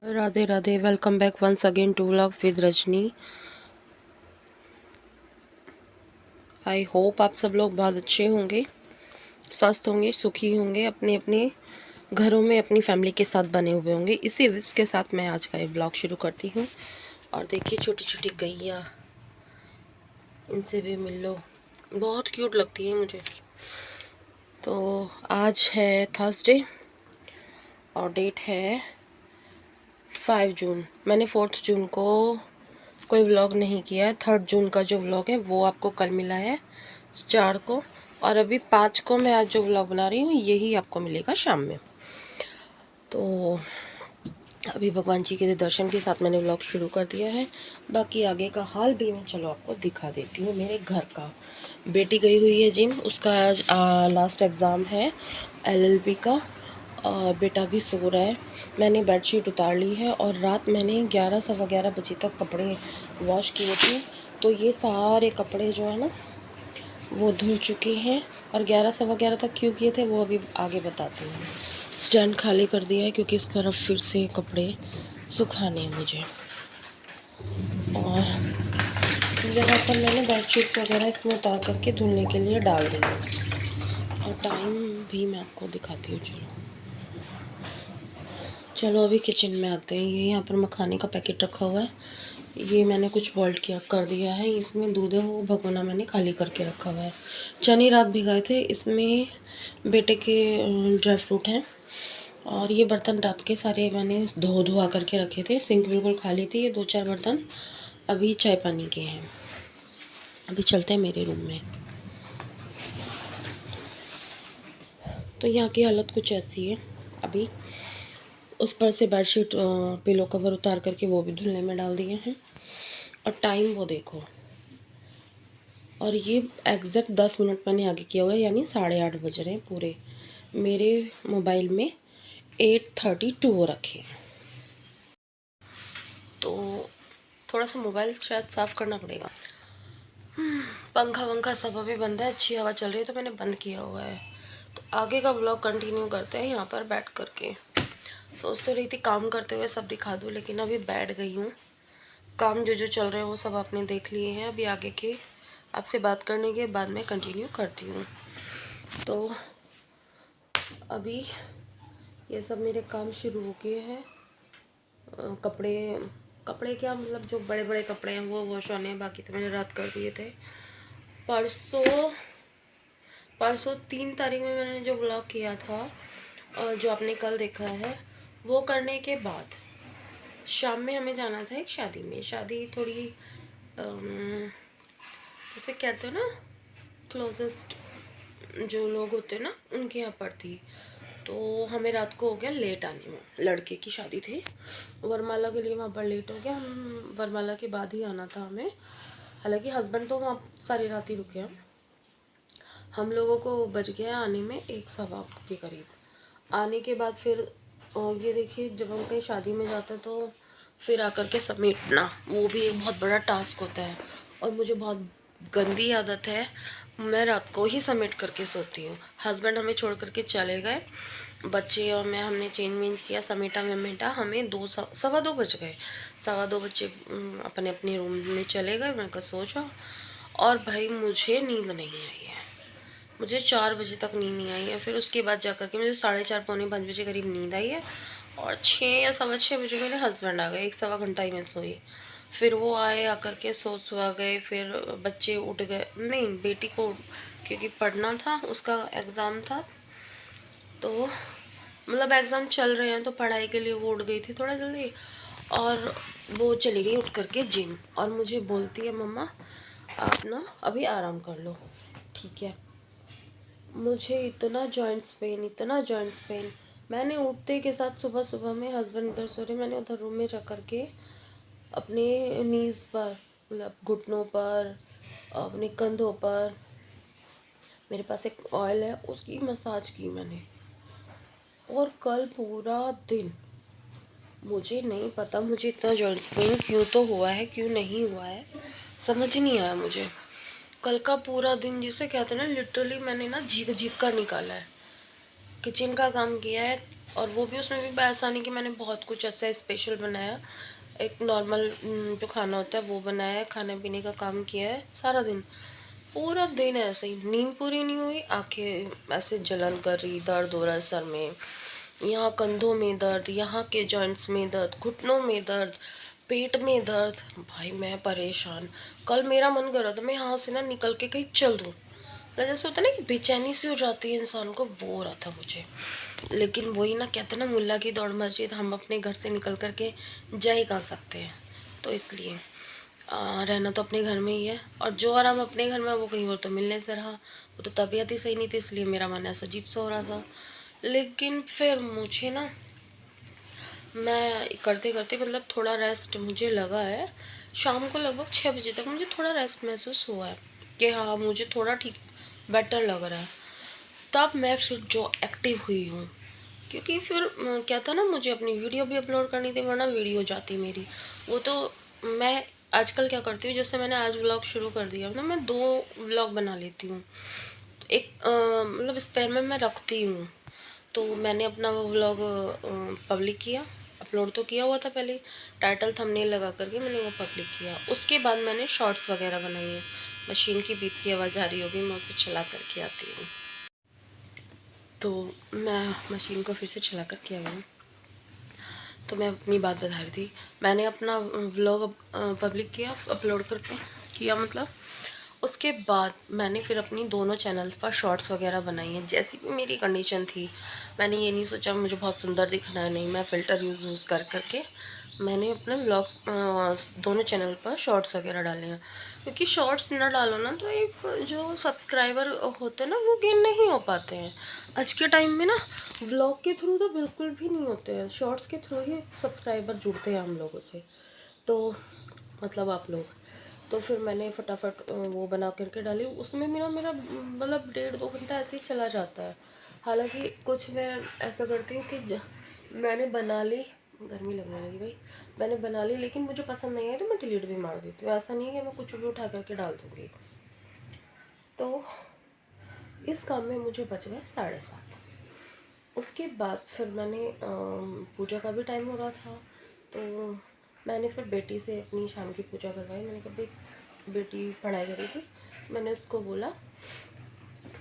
Radhe Radhe. Welcome back once again to vlogs with Rajni. I hope आप सब लोग बहुत अच्छे होंगे, स्वस्थ होंगे, सुखी होंगे, अपने अपने घरों में अपनी फैमिली के साथ बने हुए होंगे। इसी विश के साथ मैं आज का ये ब्लॉग शुरू करती हूँ। और देखिए छोटी छोटी गैया, इनसे भी मिल लो, बहुत क्यूट लगती है मुझे। तो आज है थर्सडे और डेट है 5 जून। मैंने 4 जून को कोई व्लॉग नहीं किया है। 3 जून का जो व्लॉग है वो आपको कल मिला है 4 को, और अभी 5 को मैं आज जो व्लॉग बना रही हूँ यही आपको मिलेगा शाम में। तो अभी भगवान जी के दर्शन के साथ मैंने व्लॉग शुरू कर दिया है। बाकी आगे का हाल भी मैं चलो आपको दिखा देती हूँ। मेरे घर का, बेटी गई हुई है जिम, उसका आज लास्ट एग्ज़ाम है LLB का, और बेटा भी सो रहा है। मैंने बेडशीट उतार ली है और रात मैंने 11 बजे तक कपड़े वॉश किए थे। तो ये सारे कपड़े जो है ना वो धुल चुके हैं। और 11 तक क्यों किए थे वो अभी आगे बताती हूँ। स्टैंड खाली कर दिया है क्योंकि इस तरफ फिर से कपड़े सुखाने हैं मुझे। और जगह पर मैंने बेडशीट्स वगैरह इसमें उतार करके धुलने के लिए डाल दी है। और टाइम भी मैं आपको दिखाती हूँ। चलो अभी किचन में आते हैं। ये यहाँ पर मखाने का पैकेट रखा हुआ है, ये मैंने कुछ बॉइल्ड किया कर दिया है। इसमें दूध है, वो भगोना मैंने खाली करके रखा हुआ है। चने रात भिगाए थे, इसमें बेटे के ड्राई फ्रूट हैं। और ये बर्तन रात के सारे मैंने धुआ करके रखे थे। सिंक बिल्कुल खाली थी। ये 2-4 बर्तन अभी चाय पानी के हैं। अभी चलते हैं मेरे रूम में। तो यहाँ की हालत कुछ ऐसी है। अभी उस पर से बेडशीट पिलो कवर उतार करके वो भी धुलने में डाल दिए हैं। और टाइम वो देखो, और ये एग्जैक्ट 10 मिनट मैंने आगे किया हुआ है, यानी 8:30 बज रहे हैं पूरे। मेरे मोबाइल में 8:32 रखे। तो थोड़ा सा मोबाइल शायद साफ़ करना पड़ेगा। पंखा वंखा सब अभी बंद है, अच्छी हवा चल रही है तो मैंने बंद किया हुआ है। तो आगे का व्लॉग कंटिन्यू करते हैं यहाँ पर बैठ करके। सोच तो रही थी काम करते हुए सब दिखा दूँ, लेकिन अभी बैठ गई हूँ। काम जो जो चल रहे हैं वो सब आपने देख लिए हैं। अभी आगे के आपसे बात करने के बाद में कंटिन्यू करती हूँ। तो अभी ये सब मेरे काम शुरू हो गए हैं। कपड़े क्या, मतलब जो बड़े बड़े कपड़े हैं वो वॉश होने हैं, बाकी तो मैंने रात कर दिए थे। परसों 3 तारीख में मैंने जो व्लॉग किया था और जो आपने कल देखा है, वो करने के बाद शाम में हमें जाना था एक शादी में। शादी थोड़ी उसे कहते हो ना, क्लोजेस्ट जो लोग होते हैं ना उनके यहाँ पर थी। तो हमें रात को हो गया लेट आने में। लड़के की शादी थी, वरमाला के लिए वहाँ पर लेट हो गया। हम वरमाला के बाद ही आना था हमें। हालांकि हस्बैंड तो वहाँ सारी रात ही रुके हैं। हम लोगों को बज गया आने में 1-1:15 के करीब। आने के बाद फिर ये देखिए, जब हम कहीं शादी में जाते हैं तो फिर आकर के समेटना वो भी एक बहुत बड़ा टास्क होता है। और मुझे बहुत गंदी आदत है, मैं रात को ही समेट करके सोती हूँ। हस्बैंड हमें छोड़ करके चले गए, बच्चे और मैं हमने चेंज वेंज किया, समेटा वमेटा, हमें 2-2:15 बज गए। 2:15 बच्चे अपने अपने रूम में चले गए। मैं कहा सो जाओ। और भाई मुझे नींद नहीं आई है, मुझे 4 बजे तक नींद नहीं आई है। फिर उसके बाद जा कर के मुझे 4:30 पौने 5 बजे करीब नींद आई है। और 6 या 6:15 बजे मेरे हस्बैंड आ गए। 1-1.25 घंटा ही मैं सोई। फिर वो आए, आकर के सुआ गए। फिर बच्चे उठ गए, नहीं बेटी को क्योंकि पढ़ना था, उसका एग्ज़ाम था। तो मतलब एग्ज़ाम चल रहे हैं तो पढ़ाई के लिए वो उठ गई थी थोड़ा जल्दी। और वो चली गई उठ करके जिम। और मुझे बोलती है मम्मा आप ना अभी आराम कर लो। ठीक है। मुझे इतना जॉइंट्स पेन, इतना जॉइंट्स पेन। मैंने उठते के साथ सुबह सुबह में, हस्बैंड इधर सो रहे, मैंने उधर रूम में जा कर के अपने नीज़ पर, मतलब घुटनों पर, अपने कंधों पर, मेरे पास एक ऑयल है उसकी मसाज की मैंने। और कल पूरा दिन मुझे नहीं पता मुझे इतना जॉइंट्स पेन क्यों तो हुआ है, क्यों नहीं हुआ है, समझ नहीं आया मुझे। कल का पूरा दिन जिसे कहते हैं ना, लिटरली मैंने ना झीक झीक कर निकाला है। किचन का काम किया है, और वो भी उसमें भी ऐसा नहीं कि मैंने बहुत कुछ ऐसा स्पेशल बनाया। एक नॉर्मल जो खाना होता है वो बनाया है, खाने पीने का काम किया है सारा दिन। पूरा दिन ऐसे ही, नींद पूरी नहीं हुई, आंखें ऐसे जलन कर रही, दर्द हो रहा है सर में, यहाँ कंधों में दर्द, यहाँ के जॉइंट्स में दर्द, घुटनों में दर्द, पेट में दर्द। भाई मैं परेशान। कल मेरा मन कर रहा था मैं यहाँ से ना निकल के कहीं चल दूँ, जैसे होता है ना कि बेचैनी सी हो जाती है इंसान को, वो हो रहा था मुझे। लेकिन वही ना, कहते हैं ना मुल्ला की दौड़ मस्जिद, हम अपने घर से निकल करके जा ही कहाँ सकते हैं। तो इसलिए रहना तो अपने घर में ही है, और जो आराम अपने घर में वो कहीं और तो मिलने से रहा। वो तो तबीयत ही सही नहीं थी, इसलिए मेरा मन ऐसा अजीब सा हो रहा था। लेकिन फिर मुझे ना, मैं करते करते मतलब थोड़ा रेस्ट मुझे लगा है। शाम को लगभग 6 बजे तक मुझे थोड़ा रेस्ट महसूस हुआ है कि हाँ मुझे थोड़ा ठीक बेटर लग रहा है। तब मैं फिर जो एक्टिव हुई हूँ, क्योंकि फिर क्या था ना, मुझे अपनी वीडियो भी अपलोड करनी थी, वरना वीडियो जाती मेरी। वो तो मैं आजकल क्या करती हूँ, जैसे मैंने आज व्लॉग शुरू कर दिया ना, मैं 2 व्लॉग बना लेती हूँ। एक मतलब स्पेयर में मैं रखती हूँ। तो मैंने अपना वो व्लॉग पब्लिक किया, अपलोड तो किया हुआ था पहले, टाइटल थंबनेल लगा करके मैंने वो पब्लिक किया। उसके बाद मैंने शॉर्ट्स वगैरह बनाई है। मशीन की बीप की आवाज़ आ रही होगी, मैं उसे चला करके आती हूँ। तो मैं मशीन को फिर से चला करके आई हूँ। तो मैं अपनी बात बता रही थी, मैंने अपना व्लॉग पब्लिक किया, अपलोड करके किया मतलब। उसके बाद मैंने फिर अपनी दोनों चैनल्स पर शॉर्ट्स वगैरह बनाई हैं, जैसी भी मेरी कंडीशन थी। मैंने ये नहीं सोचा मुझे बहुत सुंदर दिखना है, नहीं, मैं फ़िल्टर यूज़ कर करके मैंने अपने व्लॉग्स दोनों चैनल पर शॉर्ट्स वगैरह डाले हैं। क्योंकि शॉर्ट्स ना डालो ना तो एक जो सब्सक्राइबर होते हैं ना वो गेन नहीं हो पाते हैं। आज के टाइम में ना व्लॉग के थ्रू तो बिल्कुल भी नहीं होते हैं, शॉर्ट्स के थ्रू ही सब्सक्राइबर जुड़ते हैं हम लोगों से। तो मतलब आप लोग, तो फिर मैंने फटाफट वो बना करके डाली। उसमें मेरा मेरा मतलब 1.5-2 घंटा ऐसे ही चला जाता है। हालांकि कुछ मैं ऐसा करती हूँ कि मैंने बना ली, गर्मी लगने लगी भाई, मैंने बना ली लेकिन मुझे पसंद नहीं है तो मैं डिलीट भी मार देती हूँ। ऐसा नहीं है कि मैं कुछ भी उठा करके डाल दूँगी। तो इस काम में मुझे बच गए 7:30। उसके बाद फिर मैंने पूजा का भी टाइम हो रहा था, तो मैंने फिर बेटी से अपनी शाम की पूजा करवाई। मैंने कहा भाई, बेटी पढ़ाई करी थी, मैंने उसको बोला,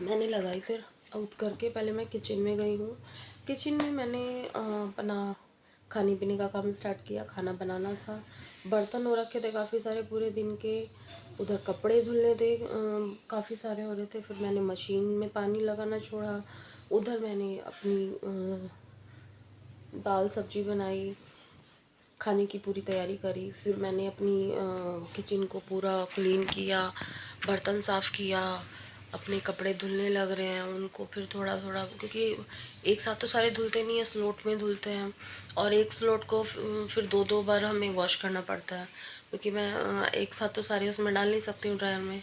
मैंने लगाई। फिर उठ करके पहले मैं किचन में गई हूँ। किचन में मैंने अपना खाने पीने का काम स्टार्ट किया, खाना बनाना था। बर्तन हो रखे थे काफ़ी सारे पूरे दिन के, उधर कपड़े धुलने थे काफ़ी सारे हो रहे थे। फिर मैंने मशीन में पानी लगाना छोड़ा, उधर मैंने अपनी दाल सब्जी बनाई, खाने की पूरी तैयारी करी। फिर मैंने अपनी किचन को पूरा क्लीन किया, बर्तन साफ़ किया, अपने कपड़े धुलने लग रहे हैं उनको फिर थोड़ा थोड़ा, क्योंकि एक साथ तो सारे धुलते नहीं है, स्लोट में धुलते हैं। और एक स्लोट को फिर 2-2 बार हमें वॉश करना पड़ता है, क्योंकि मैं एक साथ तो सारे उसमें डाल नहीं सकती हूँ ड्रायर में।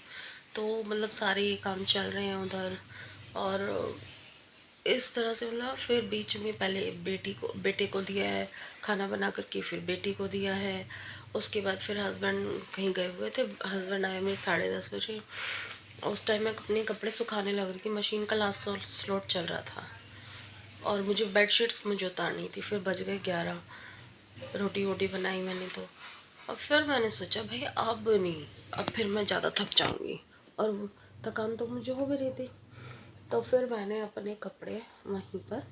तो मतलब सारे ये काम चल रहे हैं उधर। और इस तरह से मतलब फिर बीच में पहले बेटे को दिया है खाना बना करके, फिर बेटी को दिया है। उसके बाद फिर हस्बैंड कहीं गए हुए थे, हस्बैंड आए मेरे 10:30 बजे। उस टाइम मैं अपने कपड़े सुखाने लग रही थी, मशीन का लास्ट स्लॉट चल रहा था और मुझे बेडशीट्स मुझे उतारनी थी। फिर बज गए 11, रोटी वोटी बनाई मैंने तो। और फिर मैंने सोचा भाई अब नहीं, अब फिर मैं ज़्यादा थक जाऊँगी, और थकान तो मुझे हो भी रही थी। तो फिर मैंने अपने कपड़े वहीं पर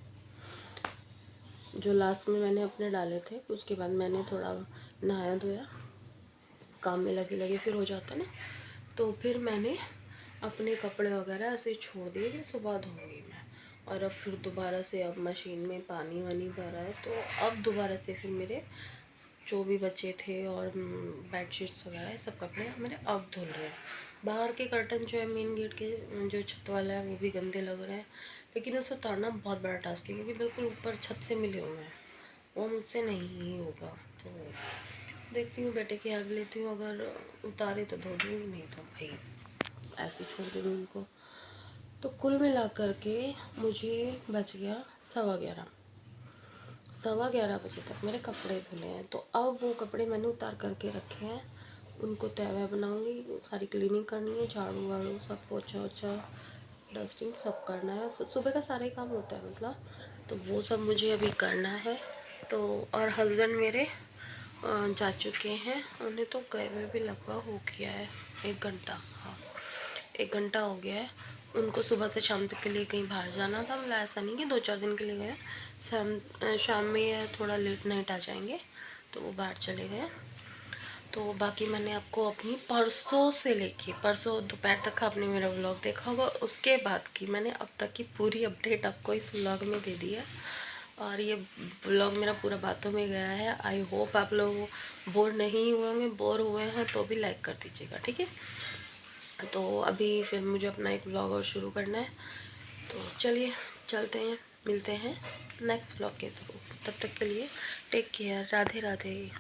जो लास्ट में मैंने अपने डाले थे, उसके बाद मैंने थोड़ा नहाया धोया, काम में लगे लगे फिर हो जाता ना। तो फिर मैंने अपने कपड़े वगैरह ऐसे छोड़ दिए कि सुबह धोऊंगी मैं। और अब फिर दोबारा से अब मशीन में पानी वानी भरा है, तो अब दोबारा से फिर मेरे जो भी बच्चे थे और बेडशीट्स वगैरह सब कपड़े मेरे अब धुल रहे हैं। बाहर के कर्टन जो है मेन गेट के जो छत वाला है वो भी गंदे लग रहे हैं, लेकिन उसे उतारना बहुत बड़ा टास्क है, क्योंकि बिल्कुल ऊपर छत से मिले हुए हैं, वो मुझसे नहीं होगा। तो देखती हूँ, बेटे की हेल्प लेती हूँ, अगर उतारे तो धो दूँगी, नहीं तो भाई ऐसे छोड़ दूँगी उनको। तो कुल मिला कर के मुझे बच गया 11:15। 11:15 बजे तक मेरे कपड़े धुले हैं। तो अब वो कपड़े मैंने उतार करके रखे हैं, उनको तय वह बनाऊँगी, सारी क्लीनिंग करनी है, झाड़ू वाड़ू सब, पोछा वोछा, डस्टिंग सब करना है। सुबह का सारा ही काम होता है मतलब। तो वो सब मुझे अभी करना है। तो और हस्बैंड मेरे जा चुके हैं, उन्हें तो गए हुए भी लगभग हो गया है 1 घंटा। हाँ, 1 घंटा हो गया है। उनको सुबह से शाम तक के लिए कहीं बाहर जाना था, मतलब ऐसा नहीं कि 2-4 दिन के लिए गए, शाम में या थोड़ा लेट नाइट आ जाएंगे, तो वो बाहर चले गए। तो बाकी मैंने आपको अपनी परसों से लेके परसों दोपहर तक आपने मेरा व्लॉग देखा होगा, उसके बाद की मैंने अब तक की पूरी अपडेट आपको इस व्लॉग में दे दी है। और ये व्लॉग मेरा पूरा बातों में गया है। आई होप आप लोग बोर नहीं हुए होंगे, बोर हुए हैं तो भी लाइक कर दीजिएगा, ठीक है। तो अभी फिर मुझे अपना एक व्लॉग और शुरू करना है, तो चलिए चलते हैं, मिलते हैं नेक्स्ट व्लॉग के थ्रू। तब तक के लिए टेक केयर, राधे राधे।